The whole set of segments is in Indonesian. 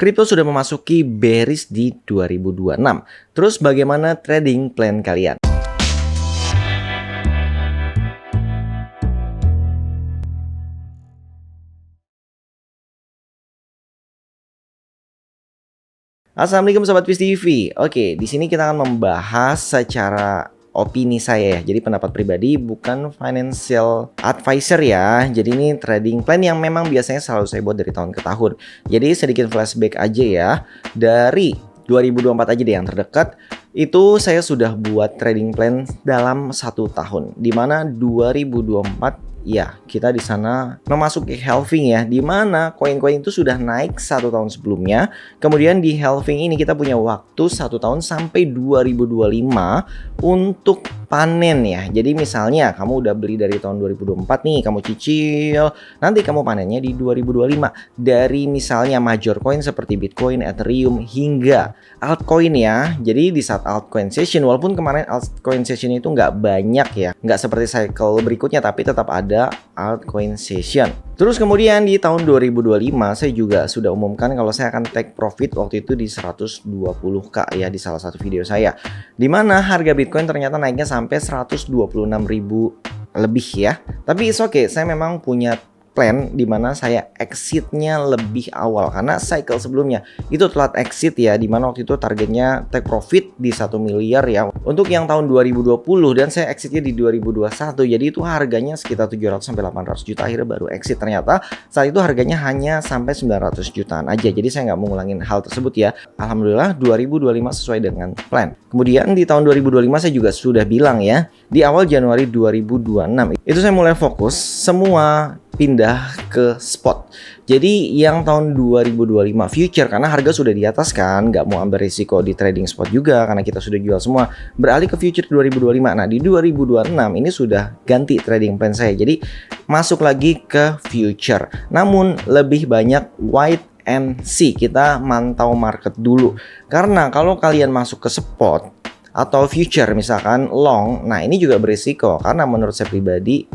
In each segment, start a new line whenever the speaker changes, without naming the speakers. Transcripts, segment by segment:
Kripto sudah memasuki bearish di 2026. Terus bagaimana trading plan kalian? Assalamualaikum Sobat Fish TV. Oke, di sini kita akan membahas secara opini saya ya. Jadi pendapat pribadi, bukan financial advisor ya. Jadi ini trading plan yang memang biasanya selalu saya buat dari tahun ke tahun. Jadi sedikit flashback aja ya. Dari 2024 aja deh yang terdekat, itu saya sudah buat trading plan dalam 1 tahun. Dimana 2024 ya, kita di sana memasuki halving ya, di mana koin-koin itu sudah naik 1 tahun sebelumnya. Kemudian di halving ini kita punya waktu 1 tahun sampai 2025 untuk panen ya. Jadi misalnya kamu udah beli dari tahun 2024 nih, kamu cicil, nanti kamu panennya di 2025. Dari misalnya major coin seperti Bitcoin, Ethereum, hingga altcoin ya. Jadi di saat altcoin session, walaupun kemarin altcoin session itu nggak banyak ya, nggak seperti cycle berikutnya, tapi tetap ada altcoin session. Terus kemudian di tahun 2025 saya juga sudah umumkan kalau saya akan take profit waktu itu di 120k ya, di salah satu video saya, dimana harga Bitcoin ternyata naiknya sampai 126.000 lebih ya. Tapi it's okay, saya memang punya plan di mana saya exitnya lebih awal karena cycle sebelumnya itu telat exit ya, di mana waktu itu targetnya take profit di 1 miliar ya untuk yang tahun 2020, dan saya exitnya di 2021. Jadi itu harganya sekitar 700 sampai 800 juta, akhirnya baru exit. Ternyata saat itu harganya hanya sampai 900 jutaan aja. Jadi saya nggak mau ngulangin hal tersebut ya. Alhamdulillah 2025 sesuai dengan plan. Kemudian di tahun 2025 saya juga sudah bilang ya, di awal Januari 2026 itu saya mulai fokus semua pindah ke spot. Jadi yang tahun 2025 future, karena harga sudah di atas kan, nggak mau ambil risiko di trading spot juga karena kita sudah jual semua, beralih ke future 2025. Nah di 2026 ini sudah ganti trading plan saya, jadi masuk lagi ke future, namun lebih banyak wait and see. Kita mantau market dulu, karena kalau kalian masuk ke spot atau future misalkan long, nah ini juga berisiko karena menurut saya pribadi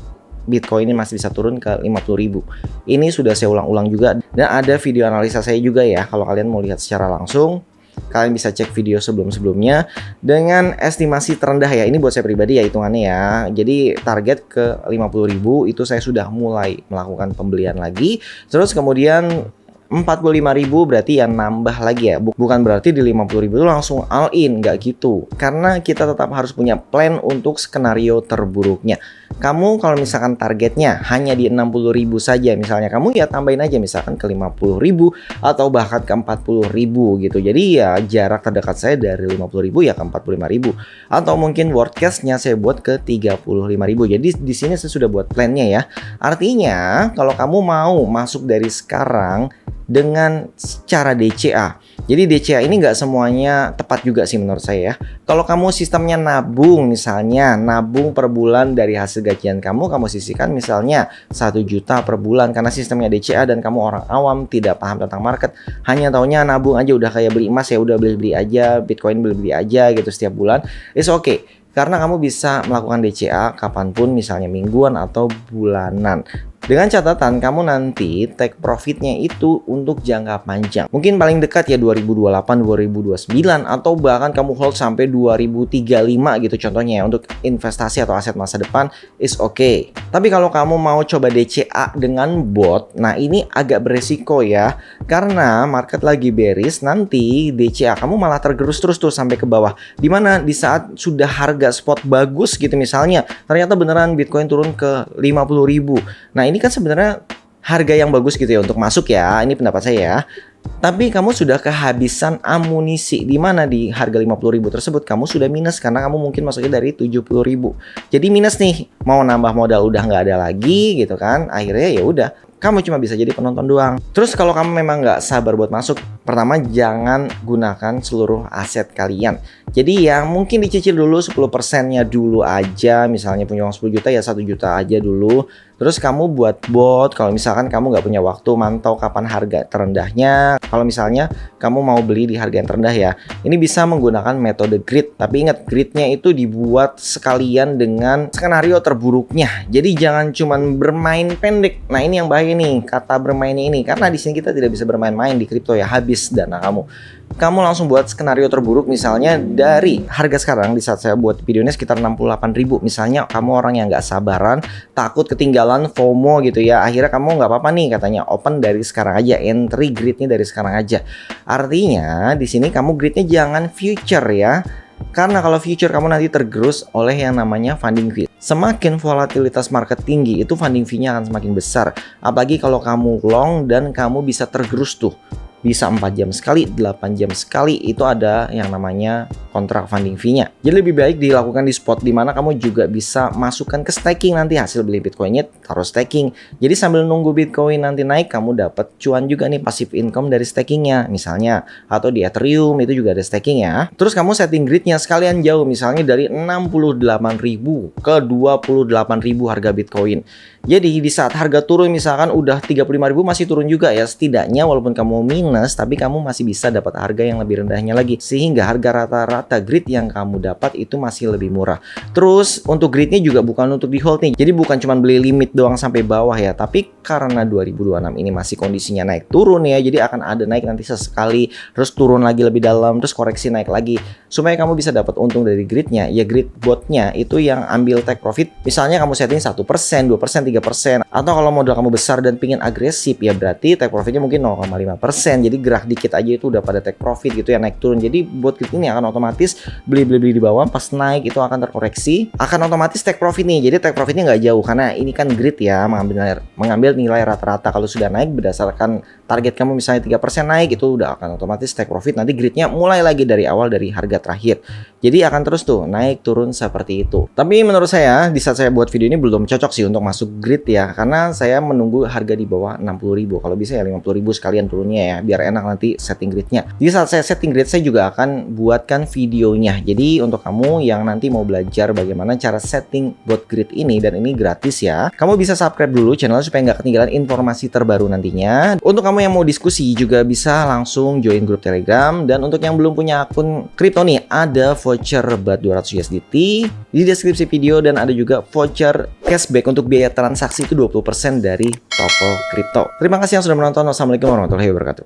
Bitcoin ini masih bisa turun ke 50.000. Ini sudah saya ulang-ulang juga, dan ada video analisa saya juga ya. Kalau kalian mau lihat secara langsung, kalian bisa cek video sebelum-sebelumnya dengan estimasi terendah ya. Ini buat saya pribadi ya hitungannya ya. Jadi target ke 50.000 itu saya sudah mulai melakukan pembelian lagi. Terus kemudian 45.000 berarti ya nambah lagi ya, bukan berarti di 50.000 itu langsung all in, nggak gitu. Karena kita tetap harus punya plan untuk skenario terburuknya. Kamu kalau misalkan targetnya hanya di 60.000 saja, misalnya kamu ya tambahin aja misalkan ke 50.000 atau bahkan ke 40.000 gitu. Jadi ya jarak terdekat saya dari 50.000 ya ke 45.000, atau mungkin worst case-nya saya buat ke 35.000. Jadi di sini saya sudah buat plannya ya. Artinya kalau kamu mau masuk dari sekarang dengan cara DCA. Jadi DCA ini nggak semuanya tepat juga sih menurut saya ya. Kalau kamu sistemnya nabung, misalnya nabung per bulan dari hasil gajian kamu sisihkan misalnya 1 juta per bulan, karena sistemnya DCA dan kamu orang awam tidak paham tentang market, hanya taunya nabung aja udah kayak beli emas ya, udah beli-beli aja, Bitcoin beli-beli aja gitu setiap bulan. It's okay, karena kamu bisa melakukan DCA kapanpun, misalnya mingguan atau bulanan. Dengan catatan kamu nanti take profitnya itu untuk jangka panjang. Mungkin paling dekat ya 2028, 2029, atau bahkan kamu hold sampai 2035 gitu contohnya ya, untuk investasi atau aset masa depan is okay. Tapi kalau kamu mau coba DCA dengan bot, nah ini agak beresiko ya. Karena market lagi bearish, nanti DCA kamu malah tergerus terus tuh sampai ke bawah. Dimana di saat sudah harga spot bagus gitu misalnya, ternyata beneran Bitcoin turun ke 50.000. Nah ini kan sebenarnya harga yang bagus gitu ya untuk masuk ya, ini pendapat saya ya. Tapi kamu sudah kehabisan amunisi, di mana di harga 50.000 tersebut kamu sudah minus karena kamu mungkin masuknya dari 70.000. Jadi minus nih, mau nambah modal udah nggak ada lagi gitu kan. Akhirnya ya udah, kamu cuma bisa jadi penonton doang. Terus kalau kamu memang nggak sabar buat masuk, pertama jangan gunakan seluruh aset kalian. Jadi yang mungkin dicicil dulu 10%-nya dulu aja. Misalnya punya uang 10 juta ya 1 juta aja dulu. Terus kamu buat bot kalau misalkan kamu nggak punya waktu mantau kapan harga terendahnya. Kalau misalnya kamu mau beli di harga yang terendah ya, ini bisa menggunakan metode grid. Tapi ingat, gridnya itu dibuat sekalian dengan skenario terburuknya. Jadi jangan cuman bermain pendek. Nah ini yang bahaya nih, kata bermain ini. Karena di sini kita tidak bisa bermain-main di kripto ya, habis freeze dana kamu. Kamu langsung buat skenario terburuk, misalnya dari harga sekarang di saat saya buat video ini sekitar 68.000. Misalnya kamu orang yang nggak sabaran, takut ketinggalan FOMO gitu ya. Akhirnya kamu nggak apa-apa nih katanya open dari sekarang aja, entry gridnya dari sekarang aja. Artinya di sini kamu gridnya jangan future ya. Karena kalau future kamu nanti tergerus oleh yang namanya funding fee. Semakin volatilitas market tinggi itu funding fee-nya akan semakin besar. Apalagi kalau kamu long dan kamu bisa tergerus tuh. Bisa 4 jam sekali, 8 jam sekali itu ada yang namanya kontrak funding fee-nya. Jadi lebih baik dilakukan di spot di mana kamu juga bisa masukkan ke staking nanti hasil beli Bitcoin-nya taruh staking. Jadi sambil nunggu Bitcoin nanti naik kamu dapat cuan juga nih passive income dari stakingnya misalnya, atau di Ethereum itu juga ada staking ya. Terus kamu setting gridnya sekalian jauh, misalnya dari 68.000 ke 28.000 harga Bitcoin. Jadi di saat harga turun misalkan udah 35.000 masih turun juga ya, setidaknya walaupun kamu minus tapi kamu masih bisa dapat harga yang lebih rendahnya lagi, sehingga harga rata-rata grid yang kamu dapat itu masih lebih murah. Terus untuk gridnya juga bukan untuk di hold nih, jadi bukan cuma beli limit doang sampai bawah ya, tapi karena 2026 ini masih kondisinya naik turun ya, jadi akan ada naik nanti sesekali, terus turun lagi lebih dalam, terus koreksi naik lagi. Supaya kamu bisa dapat untung dari gridnya, ya grid botnya itu yang ambil take profit. Misalnya kamu setting 1%, 2%, 3%, atau kalau modal kamu besar dan pingin agresif ya berarti take profitnya mungkin 0,5%. Jadi gerak dikit aja itu udah pada take profit gitu ya, naik turun. Jadi bot grid ini akan otomatis beli di bawah, pas naik itu akan terkoreksi, akan otomatis take profit nih. Jadi take profitnya nggak jauh karena ini kan grid ya, mengambil nilai rata-rata. Kalau sudah naik berdasarkan target kamu misalnya 3% naik, itu udah akan otomatis take profit. Nanti gridnya mulai lagi dari awal dari harga terakhir. Jadi akan terus tuh naik turun seperti itu. Tapi menurut saya di saat saya buat video ini belum cocok sih untuk masuk grid ya, karena saya menunggu harga di bawah 60.000. Kalau bisa ya 50.000 sekalian turunnya ya, biar enak nanti setting gridnya. Di saat saya setting grid saya juga akan buatkan videonya. Jadi untuk kamu yang nanti mau belajar bagaimana cara setting bot grid ini, dan ini gratis ya, kamu bisa subscribe dulu channel supaya nggak ketinggalan informasi terbaru nantinya. Untuk kamu yang mau diskusi juga bisa langsung join grup Telegram. Dan untuk yang belum punya akun kripto nih, ada voucher bat 200 USDT di deskripsi video, dan ada juga voucher cashback untuk biaya transaksi itu 20% dari toko kripto. Terima kasih yang sudah menonton. Wassalamualaikum warahmatullahi wabarakatuh.